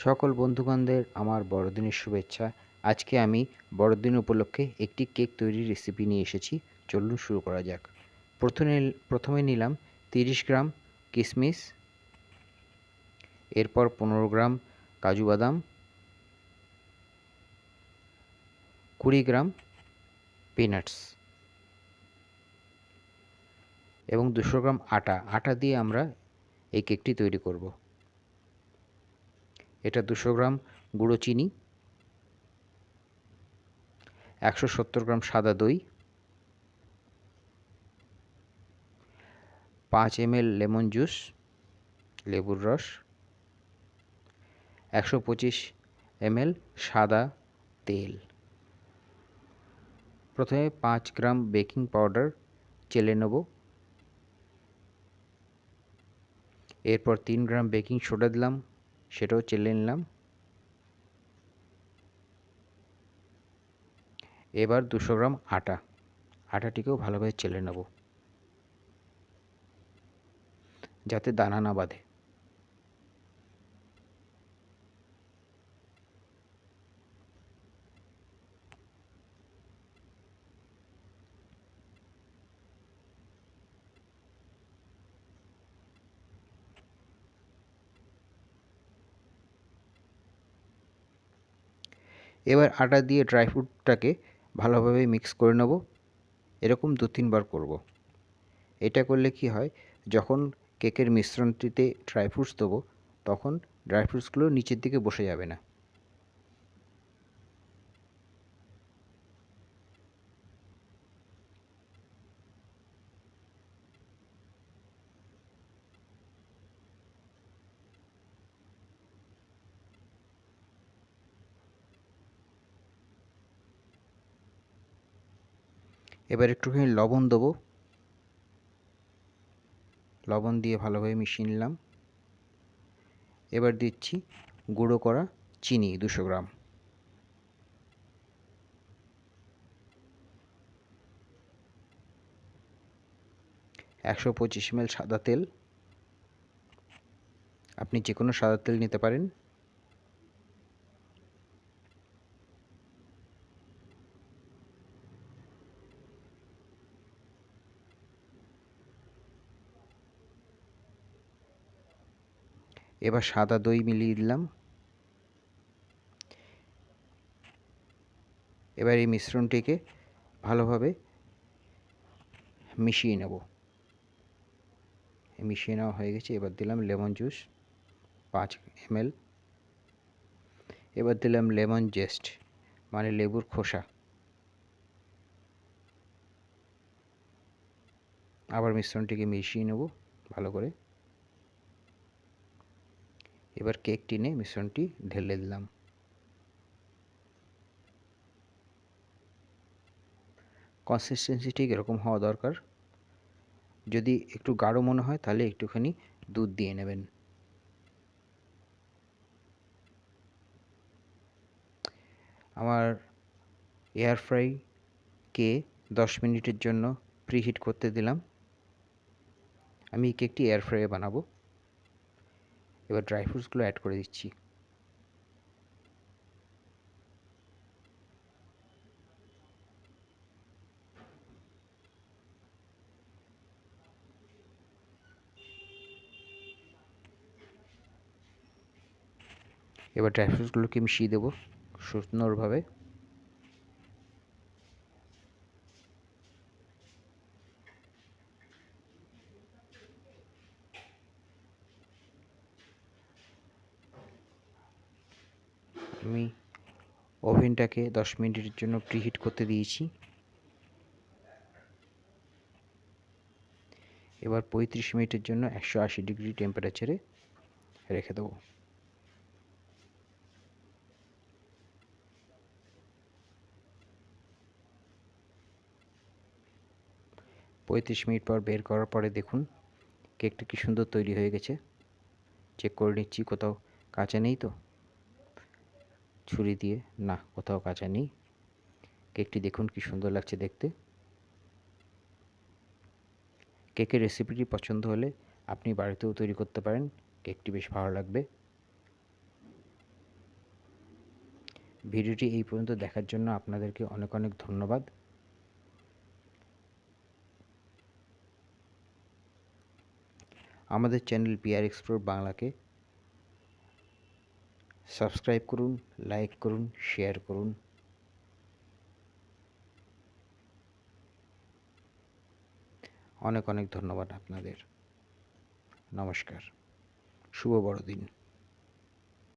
সকল বন্ধুগণদের আমার বড়দিনের শুভেচ্ছা। আজকে আমি বড়দিন উপলক্ষে একটি কেক তৈরির রেসিপি নিয়ে এসেছি। চলুন শুরু করা যাক। প্রথমে নিলাম 30 গ্রাম কিশমিশ, এরপর 15 গ্রাম কাজু বাদাম, 20 গ্রাম পিনাটস এবং 200 গ্রাম আটা দিয়ে আমরা এই কেকটি তৈরি করব। এটা 200 গ্রাম গুঁড়ো চিনি, 170 গ্রাম সাদা দই, 5 ml লেমন জুস লেবুর রস, 125 ml সাদা তেল। প্রথমে 5 গ্রাম বেকিং পাউডার চেলে নেব, এরপর 3 গ্রাম বেকিং সোডা দিলাম, সেটাও চেলে নিলাম। এবার 200 গ্রাম আটাটিকেও ভালোভাবে চেলে নেব যাতে দানা না বাঁধে। এবার আটা দিয়ে ড্রাই ফ্রুটটাকে ভালোভাবে মিক্স করে নেব। এরকম 2-3 বার করব। এটা করলে কি হয়, যখন কেকের মিশ্রণটিতে ড্রাই ফ্রুটস দেবো তখন ড্রাই ফ্রুটসগুলো নিচের দিকে বসে যাবে না। এবার একটুখানি লবণ দেবো, লবণ দিয়ে ভালোভাবে মিশিয়ে নিলাম। এবার দিচ্ছি গুঁড়ো করা চিনি 200 গ্রাম, একশো 25 ml সাদা তেল, আপনি যে কোনো সাদা তেল নিতে পারেন। এবার সাদা দই মিলিয়ে দিলাম। এবার এই মিশ্রণটিকে ভালোভাবে মিশিয়ে নেব। মিশিয়ে নেওয়া হয়ে গেছে। এবার দিলাম লেমন জুস 5 ml, এবার দিলাম লেমন জেস্ট মানে লেবুর খোসা। আবার মিশ্রণটিকে মিশিয়ে নেব ভালো করে। এবার কেক টিনে মিশ্রণটি ঢেলে দিলাম। কনসিস্টেন্সি ঠিক এরকম হওয়া দরকার। যদি একটু গাঢ় মনে হয় তাহলে একটুখানি দুধ দিয়ে নেবেন। আমার এয়ার ফ্রাইকে 10 মিনিটের জন্য প্রিহিট করতে দিলাম। আমি এই কেকটি এয়ার ফ্রাইয়ে বানাবো। এবার ড্রাই ফ্রুটসগুলো অ্যাড করে দিচ্ছি। এবার ড্রাই ফ্রুটসগুলোকে মিশিয়ে দেবো সুন্দরভাবে। আমি ওভেনটাকে 10 মিনিটের জন্য প্রিহিট করতে দিয়েছি। এবার 35 মিনিটের জন্য 180 ডিগ্রি টেম্পারেচারে রেখে দেবো। পঁয়ত্রিশ মিনিট পর বের করার পরে দেখুন কেকটা কি সুন্দর তৈরি হয়ে গেছে। চেক করে নিচ্ছি কোথাও কাঁচা নেই তো, ছুরি দিয়ে না, কোথাও কাঁচা নেই। কেকটি দেখুন কি সুন্দর লাগছে দেখতে। কেকের রেসিপিটি পছন্দ হলে আপনি বাড়িতেও তৈরি করতে পারেন, কেকটি বেশ ভালো লাগবে। ভিডিওটি এই পর্যন্ত দেখার জন্য আপনাদেরকে অনেক অনেক ধন্যবাদ। আমাদের চ্যানেল পিআর এক্সপ্লোর বাংলাকে সাবস্ক্রাইব করুন, লাইক করুন, শেয়ার করুন। অনেক অনেক ধন্যবাদ আপনাদের। নমস্কার, শুভ বড়দিন।